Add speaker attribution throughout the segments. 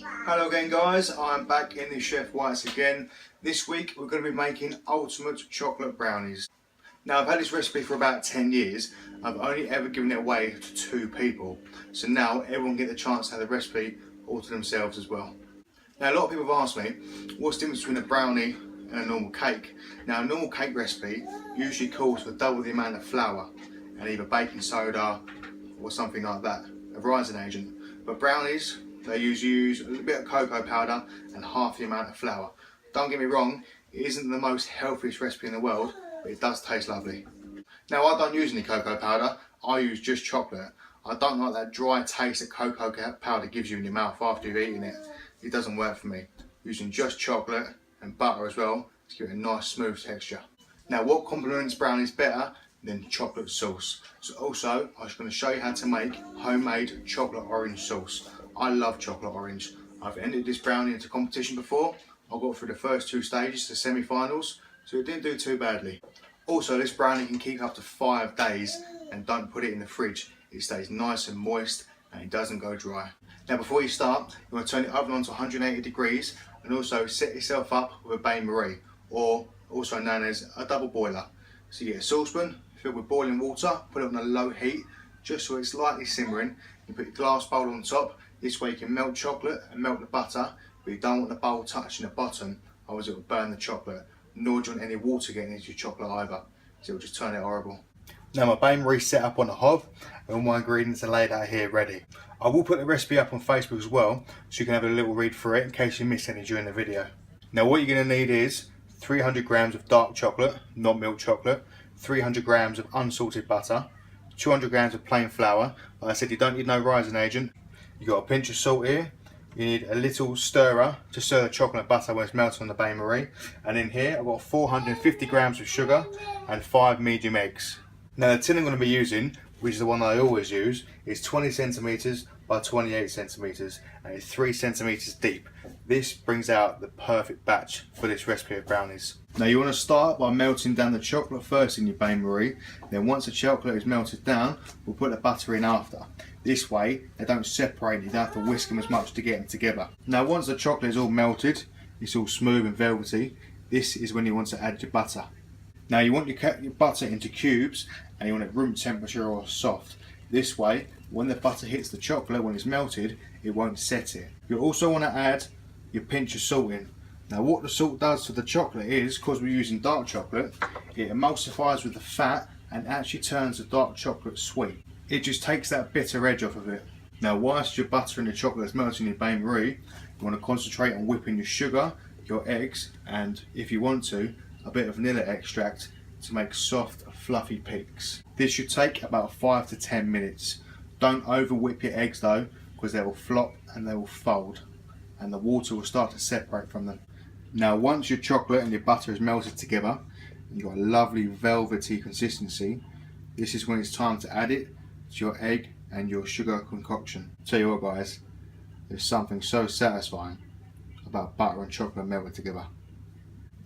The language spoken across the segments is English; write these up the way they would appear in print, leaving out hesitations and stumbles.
Speaker 1: Hello again guys, I'm back in the Chef Whites again. This week we're going to be making ultimate chocolate brownies. Now I've had this recipe for about 10 years. I've only ever given it away to 2 people. So now everyone get the chance to have the recipe all to themselves as well. Now a lot of people have asked me, what's the difference between a brownie and a normal cake? Now a normal cake recipe usually calls for double the amount of flour and either baking soda or something like that, a rising agent. But brownies, they use a little bit of cocoa powder and half the amount of flour. Don't get me wrong, it isn't the most healthiest recipe in the world, but it does taste lovely. Now I don't use any cocoa powder, I use just chocolate. I don't like that dry taste that cocoa powder gives you in your mouth after you've eaten it. It doesn't work for me. Using just chocolate and butter as well to give it a nice smooth texture. Now what complements brownies better than chocolate sauce? So also I was going to show you how to make homemade chocolate orange sauce. I love chocolate orange. I've entered this brownie into competition before. I got through the first 2 stages, the semi-finals, so it didn't do too badly. Also this brownie can keep up to 5 days, and don't put it in the fridge. It stays nice and moist and it doesn't go dry. Now before you start, you want to turn the oven on to 180 degrees and also set yourself up with a bain-marie, or also known as a double boiler. So you get a saucepan filled with boiling water, put it on a low heat just so it's lightly simmering. You put your glass bowl on top. This way you can melt chocolate and melt the butter, but you don't want the bowl touching the bottom, otherwise it will burn the chocolate. Nor do you want any water getting into your chocolate either, so it will just turn it horrible. Now my bain-marie set up on the hob and all my ingredients are laid out here ready. I will put the recipe up on Facebook as well, so you can have a little read through it in case you miss any during the video. Now what you're going to need is 300 grams of dark chocolate, not milk chocolate, 300 grams of unsalted butter, 200 grams of plain flour. Like I said, you don't need no rising agent. You've got a pinch of salt here. You need a little stirrer to stir the chocolate and butter when it's melted on the bain-marie. And in here I've got 450 grams of sugar and 5 medium eggs. Now the tin I'm going to be using, which is the one I always use, is 20 centimeters by 28 centimeters and it's 3 centimeters deep. This brings out the perfect batch for this recipe of brownies. Now you want to start by melting down the chocolate first in your bain-marie. Then once the chocolate is melted down, we'll put the butter in after. This way they don't separate and you don't have to whisk them as much to get them together. Now once the chocolate is all melted, it's all smooth and velvety, this is when you want to add your butter. Now you want your butter into cubes and you want it room temperature or soft. This way, when the butter hits the chocolate, when it's melted, it won't set it. You'll also want to add your pinch of salt in. Now what the salt does to the chocolate is, because we're using dark chocolate, it emulsifies with the fat and actually turns the dark chocolate sweet. It just takes that bitter edge off of it. Now whilst your butter and the chocolate is melting in your bain-marie, you want to concentrate on whipping your sugar, your eggs, and if you want to, a bit of vanilla extract to make soft, fluffy peaks. This should take about 5 to 10 minutes. Don't over whip your eggs though, because they will flop and they will fold and the water will start to separate from them. Now once your chocolate and your butter is melted together, and you've got a lovely velvety consistency, this is when it's time to add it to your egg and your sugar concoction. Tell you what guys, there's something so satisfying about butter and chocolate melted together.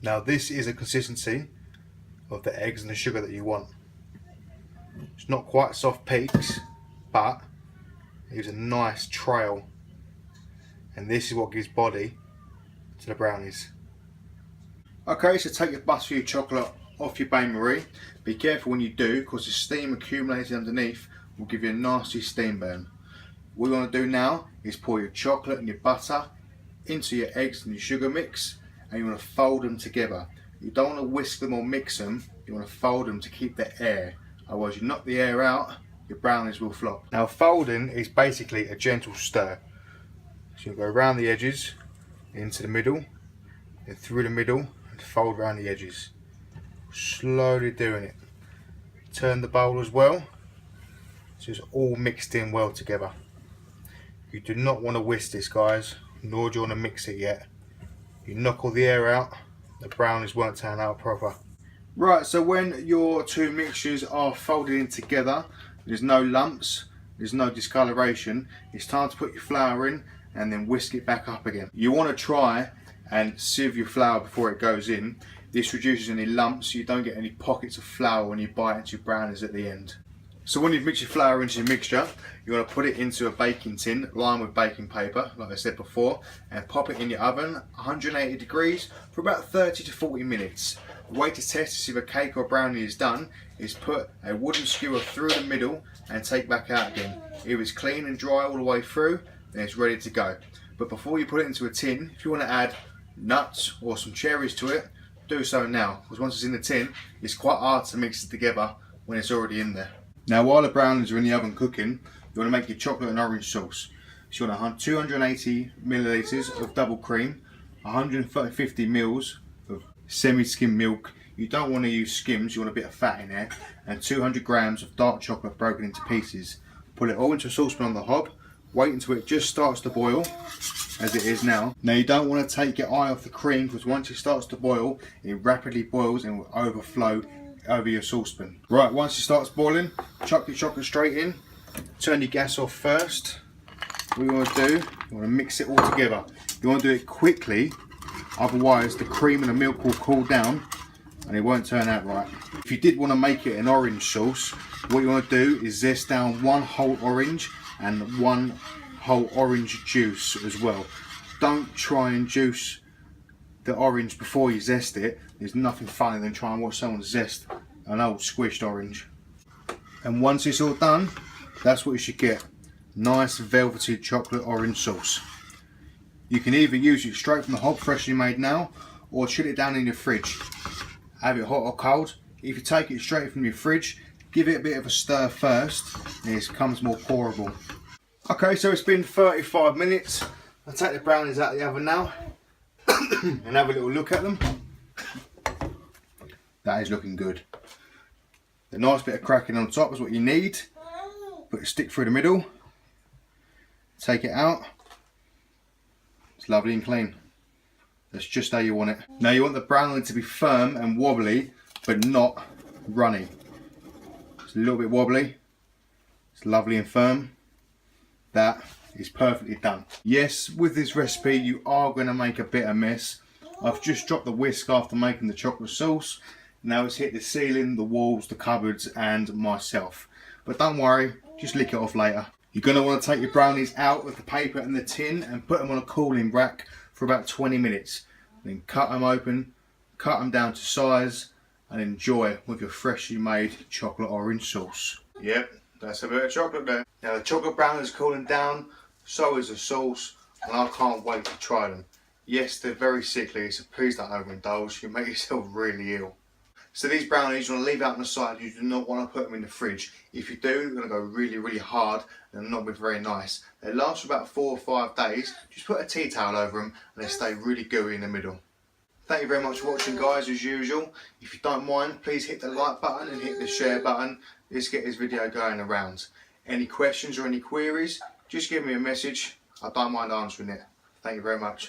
Speaker 1: Now this is a consistency of the eggs and the sugar that you want. It's not quite soft peaks, but it gives a nice trail, and this is what gives body to the brownies. Okay, so take your butter or your chocolate off your bain-marie. Be careful when you do, because the steam accumulated underneath will give you a nasty steam burn. What you want to do now is pour your chocolate and your butter into your eggs and your sugar mix, and you want to fold them together. You don't want to whisk them or mix them, you want to fold them to keep the air. Otherwise you knock the air out, your brownies will flop. Now folding is basically a gentle stir. So you go around the edges, into the middle, then through the middle, and fold around the edges. Slowly doing it. Turn the bowl as well, so it's all mixed in well together. You do not want to whisk this guys, nor do you want to mix it yet. You knock all the air out, the brownies won't turn out proper. Right, so when your 2 mixtures are folded in together, there's no lumps, there's no discoloration, it's time to put your flour in and then whisk it back up again. You want to try and sieve your flour before it goes in. This reduces any lumps, so you don't get any pockets of flour when you bite into your brownies at the end. So when you've mixed your flour into your mixture, you want to put it into a baking tin lined with baking paper, like I said before, and pop it in your oven, 180 degrees, for about 30 to 40 minutes. The way to test to see if a cake or brownie is done is put a wooden skewer through the middle and take back out again. If it's clean and dry all the way through, then it's ready to go. But before you put it into a tin, if you want to add nuts or some cherries to it, do so now, because once it's in the tin, it's quite hard to mix it together when it's already in there. Now while the brownies are in the oven cooking, you want to make your chocolate and orange sauce. So you want 280 millilitres of double cream, 150 mils of semi-skim milk. You don't want to use skims, you want a bit of fat in there, and 200 grams of dark chocolate broken into pieces. Put it all into a saucepan on the hob, wait until it just starts to boil, as it is now. Now you don't want to take your eye off the cream, because once it starts to boil, it rapidly boils and will overflow over your saucepan. Right, once it starts boiling, chuck your chocolate straight in, turn your gas off first. What you want to do, you want to mix it all together. You want to do it quickly, otherwise the cream and the milk will cool down and it won't turn out right. If you did want to make it an orange sauce, what you want to do is zest down one whole orange and one whole orange juice as well. Don't try and juice the orange before you zest it. There's nothing funnier than trying to watch someone zest an old squished orange. And once it's all done, that's what you should get. Nice velvety chocolate orange sauce. You can either use it straight from the hob, freshly made now, or chill it down in your fridge. Have it hot or cold. If you take it straight from your fridge, give it a bit of a stir first, and it becomes more pourable. Okay, so it's been 35 minutes. I'll take the brownies out of the oven now and have a little look at them. That is looking good. The nice bit of cracking on top is what you need. Put a stick through the middle. Take it out. It's lovely and clean. That's just how you want it. Now you want the brownie to be firm and wobbly, but not runny. It's a little bit wobbly. It's lovely and firm. That is perfectly done. Yes, with this recipe you are going to make a bit of mess. I've just dropped the whisk after making the chocolate sauce. Now it's hit the ceiling, the walls, the cupboards and myself. But don't worry, just lick it off later. You're going to want to take your brownies out of the paper and the tin and put them on a cooling rack for about 20 minutes. Then cut them open, cut them down to size and enjoy with your freshly made chocolate orange sauce. Yep, that's a bit of chocolate there. Now the chocolate brownie is cooling down, so is the sauce, and I can't wait to try them. Yes, they're very sickly, so please don't overindulge, you make yourself really ill. So these brownies you want to leave out on the side, you do not want to put them in the fridge. If you do, they're going to go really, really hard and not be very nice. They last for about 4 or 5 days, just put a tea towel over them and they stay really gooey in the middle. Thank you very much for watching guys, as usual. If you don't mind, please hit the like button and hit the share button. Let's get this video going around. Any questions or any queries, just give me a message. I don't mind answering it. Thank you very much.